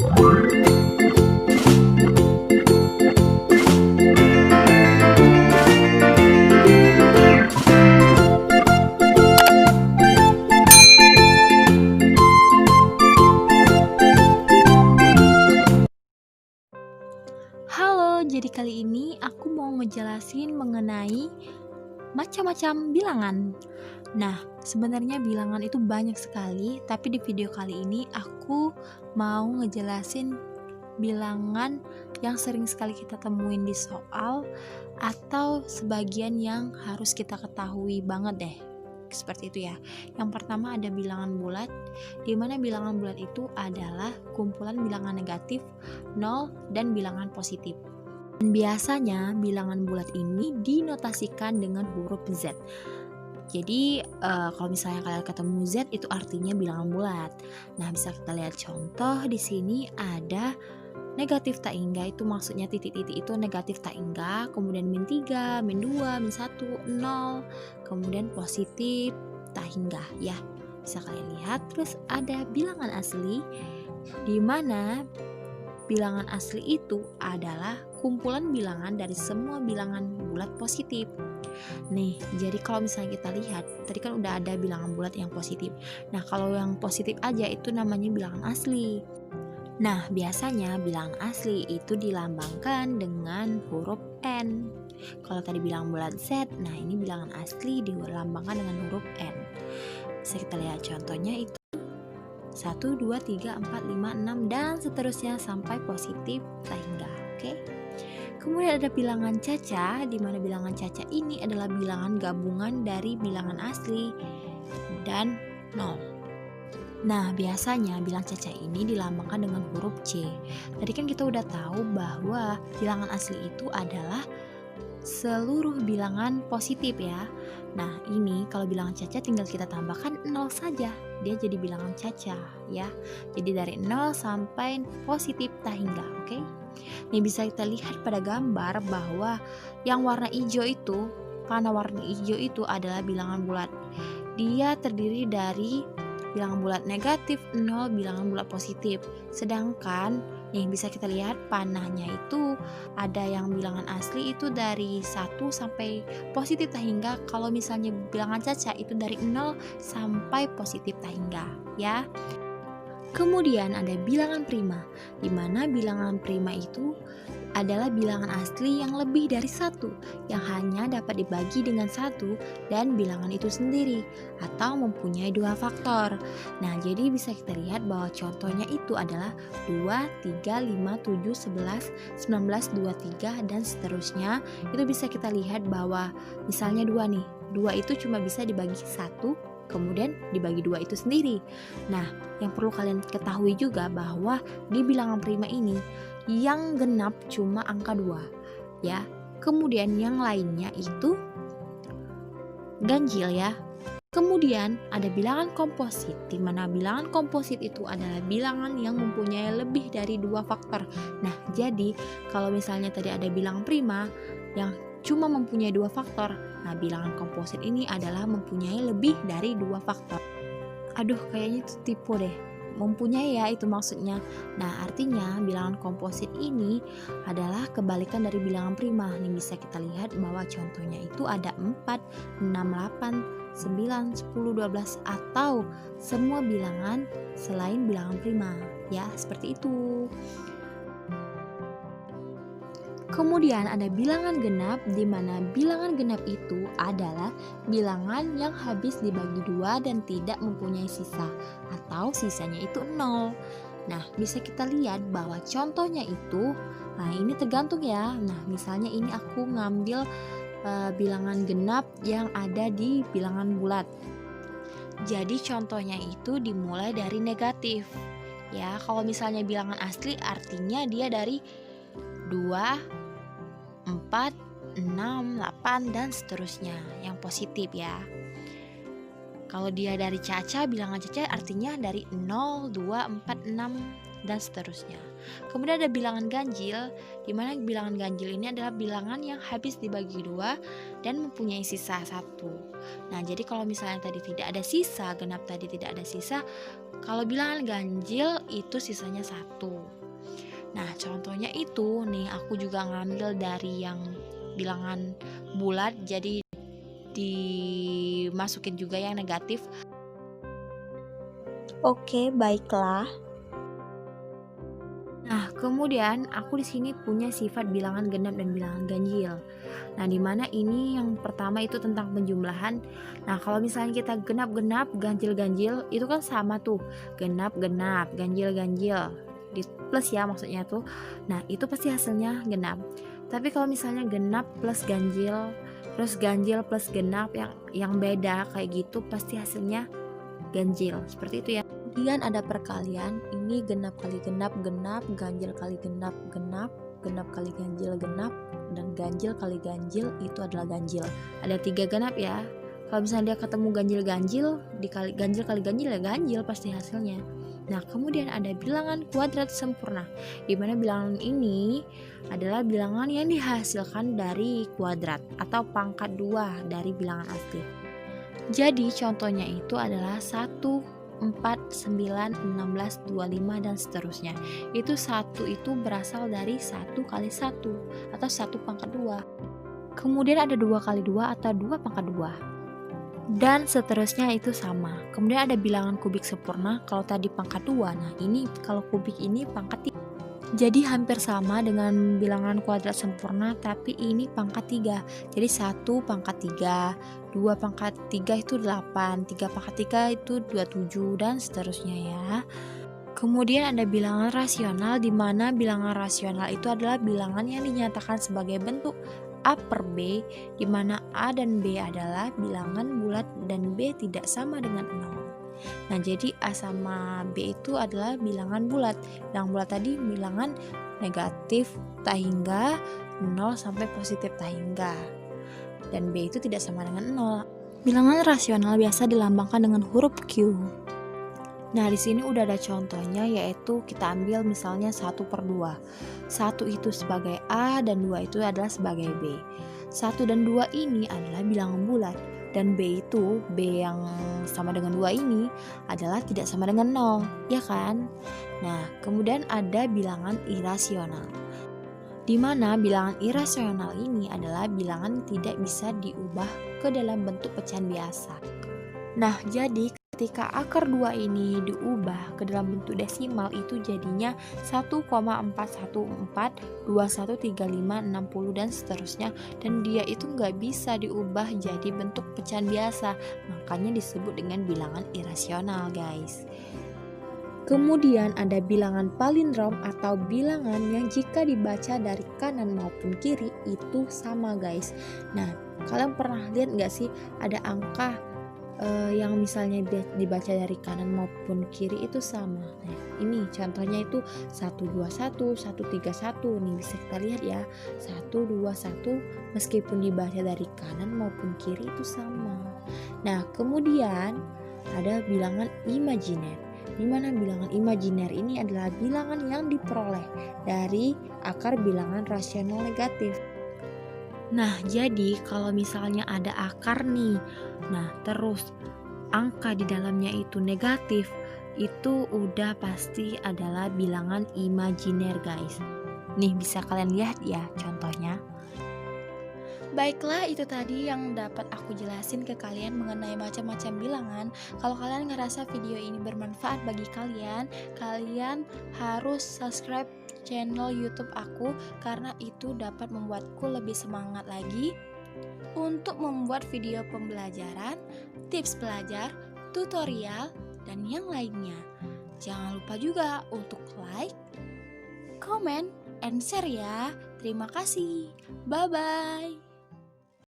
Halo, jadi kali ini aku mau ngejelasin mengenai macam-macam bilangan. Nah, sebenarnya bilangan itu banyak sekali, tapi di video kali ini aku mau ngejelasin bilangan yang sering sekali kita temuin di soal atau sebagian yang harus kita ketahui banget deh. Seperti itu ya. Yang pertama ada bilangan bulat, di mana bilangan bulat itu adalah kumpulan bilangan negatif, 0, dan bilangan positif. Dan biasanya bilangan bulat ini dinotasikan dengan huruf Z. Jadi kalau misalnya kalian ketemu Z itu artinya bilangan bulat. Nah, bisa kita lihat contoh di sini ada negatif tak hingga, itu maksudnya titik-titik itu negatif tak hingga, kemudian min 3, min 2, min 1, 0, kemudian positif tak hingga ya. Bisa kalian lihat. Terus ada bilangan asli, di mana bilangan asli itu adalah kumpulan bilangan dari semua bilangan bulat positif. Nih, jadi kalau misalnya kita lihat, tadi kan udah ada bilangan bulat yang positif. Nah, kalau yang positif aja itu namanya bilangan asli. Nah, biasanya bilangan asli itu dilambangkan dengan huruf N. Kalau tadi bilangan bulat Z, nah ini bilangan asli dilambangkan dengan huruf N. Bisa kita lihat contohnya itu 1, 2, 3, 4, 5, 6, dan seterusnya sampai positif tak hingga. Oke. Kemudian ada bilangan caca, di mana bilangan caca ini adalah bilangan gabungan dari bilangan asli dan 0. Nah, biasanya bilangan caca ini dilambangkan dengan huruf C. Tadi kan kita udah tahu bahwa bilangan asli itu adalah seluruh bilangan positif ya. Nah, ini kalau bilangan caca tinggal kita tambahkan 0 saja. Dia jadi bilangan caca ya. Jadi dari 0 sampai positif tak hingga, oke? Nih bisa kita lihat pada gambar bahwa yang warna hijau itu, panah warna hijau itu adalah bilangan bulat. Dia terdiri dari bilangan bulat negatif, 0, bilangan bulat positif. Sedangkan nih bisa kita lihat panahnya itu ada yang bilangan asli itu dari 1 sampai positif tak hingga. Kalau misalnya bilangan caca itu dari 0 sampai positif tak hingga ya. Kemudian ada bilangan prima, di mana bilangan prima itu adalah bilangan asli yang lebih dari 1, yang hanya dapat dibagi dengan 1 dan bilangan itu sendiri, atau mempunyai 2 faktor. Nah, jadi bisa kita lihat bahwa contohnya itu adalah 2, 3, 5, 7, 11, 19, 23, dan seterusnya. Itu bisa kita lihat bahwa misalnya 2 nih, 2 itu cuma bisa dibagi 1, kemudian dibagi 2 itu sendiri. Nah, yang perlu kalian ketahui juga bahwa di bilangan prima ini yang genap cuma angka 2 ya. Kemudian yang lainnya itu ganjil ya. Kemudian ada bilangan komposit, di mana bilangan komposit itu adalah bilangan yang mempunyai lebih dari 2 faktor. Nah, jadi kalau misalnya tadi ada bilangan prima yang cuma mempunyai 2 faktor, nah bilangan komposit ini adalah mempunyai lebih dari 2 faktor. Aduh, kayaknya itu tipu deh. Mempunyai ya, itu maksudnya. Nah, artinya bilangan komposit ini adalah kebalikan dari bilangan prima. Nih bisa kita lihat bahwa contohnya itu ada 4, 6, 8, 9, 10, 12, atau semua bilangan selain bilangan prima ya, seperti itu. Kemudian ada bilangan genap, di mana bilangan genap itu adalah bilangan yang habis dibagi 2 dan tidak mempunyai sisa, atau sisanya itu 0. Nah, bisa kita lihat bahwa contohnya itu, nah ini tergantung ya. Nah, misalnya ini aku ngambil bilangan genap yang ada di bilangan bulat. Jadi contohnya itu dimulai dari negatif. Ya, kalau misalnya bilangan asli artinya dia dari 2, 4, 6, 8, dan seterusnya yang positif ya. Kalau dia dari Caca, bilangan Caca artinya dari 0, 2, 4, 6 dan seterusnya. Kemudian ada bilangan ganjil, di mana bilangan ganjil ini adalah bilangan yang habis dibagi 2 dan mempunyai sisa 1. Nah, jadi kalau misalnya tadi tidak ada sisa, genap tadi tidak ada sisa, kalau bilangan ganjil itu sisanya 1. Nah, contohnya itu nih, aku juga ngambil dari yang bilangan bulat, jadi dimasukin juga yang negatif. Oke, baiklah. Nah, kemudian aku di sini punya sifat bilangan genap dan bilangan ganjil. Nah, dimana ini yang pertama itu tentang penjumlahan. Nah, kalau misalnya kita genap-genap, ganjil-ganjil, itu kan sama tuh, genap-genap, ganjil-ganjil, di plus ya maksudnya tuh. Nah, itu pasti hasilnya genap. Tapi kalau misalnya genap plus ganjil, terus ganjil plus genap yang beda kayak gitu, pasti hasilnya ganjil, seperti itu ya. Kemudian ada perkalian, ini genap kali genap, genap, ganjil kali genap, genap, genap kali ganjil, genap, dan ganjil kali ganjil itu adalah ganjil. Ada 3 genap ya. Kalau misalnya dia ketemu ganjil-ganjil, dikali ganjil kali ganjil ya ganjil pasti hasilnya. Nah, kemudian ada bilangan kuadrat sempurna, di mana bilangan ini adalah bilangan yang dihasilkan dari kuadrat atau pangkat 2 dari bilangan asli. Jadi contohnya itu adalah 1, 4, 9, 16, 25 dan seterusnya. Itu 1 itu berasal dari 1 kali 1 atau 1 pangkat 2. Kemudian ada 2 kali 2 atau 2 pangkat 2. Dan seterusnya itu sama. Kemudian ada bilangan kubik sempurna, kalau tadi pangkat 2. Nah, ini kalau kubik ini pangkat 3. Jadi hampir sama dengan bilangan kuadrat sempurna, tapi ini pangkat 3. Jadi 1 pangkat 3, 2 pangkat 3 itu 8, 3 pangkat 3 itu 27 dan seterusnya ya. Kemudian ada bilangan rasional, di mana bilangan rasional itu adalah bilangan yang dinyatakan sebagai bentuk A per B, di mana A dan B adalah bilangan bulat dan B tidak sama dengan 0. Nah, jadi A sama B itu adalah bilangan bulat. Bilangan bulat tadi bilangan negatif tak hingga, 0 sampai positif tak hingga. Dan B itu tidak sama dengan 0. Bilangan rasional biasa dilambangkan dengan huruf Q. Nah, di sini udah ada contohnya, yaitu kita ambil misalnya 1 per 2. 1 itu sebagai A dan 2 itu adalah sebagai B. 1 dan 2 ini adalah bilangan bulat, dan B itu, B yang sama dengan 2 ini adalah tidak sama dengan 0, ya kan? Nah, kemudian ada bilangan irasional, di mana bilangan irasional ini adalah bilangan tidak bisa diubah ke dalam bentuk pecahan biasa. Nah, jadi ketika akar 2 ini diubah ke dalam bentuk desimal, itu jadinya 1,414, 2135, 60 dan seterusnya, dan dia itu nggak bisa diubah jadi bentuk pecahan biasa, makanya disebut dengan bilangan irasional, guys. Kemudian ada bilangan palindrom atau bilangan yang jika dibaca dari kanan maupun kiri itu sama, guys. Nah, kalian pernah lihat nggak sih ada angka yang misalnya dibaca dari kanan maupun kiri itu sama. Nah, ini contohnya itu 121, 131. Nih bisa kita lihat ya, 121 meskipun dibaca dari kanan maupun kiri itu sama. Nah, kemudian ada bilangan imajiner, di mana bilangan imajiner ini adalah bilangan yang diperoleh dari akar bilangan rasional negatif. Nah, jadi kalau misalnya ada akar nih, nah terus angka di dalamnya itu negatif, itu udah pasti adalah bilangan imajiner, guys. Nih bisa kalian lihat ya contohnya. Baiklah, itu tadi yang dapat aku jelasin ke kalian mengenai macam-macam bilangan. Kalau kalian ngerasa video ini bermanfaat bagi kalian, kalian harus subscribe channel YouTube aku, karena itu dapat membuatku lebih semangat lagi untuk membuat video pembelajaran, tips belajar, tutorial, dan yang lainnya. Jangan lupa juga untuk like, comment, and share ya. Terima kasih. Bye-bye.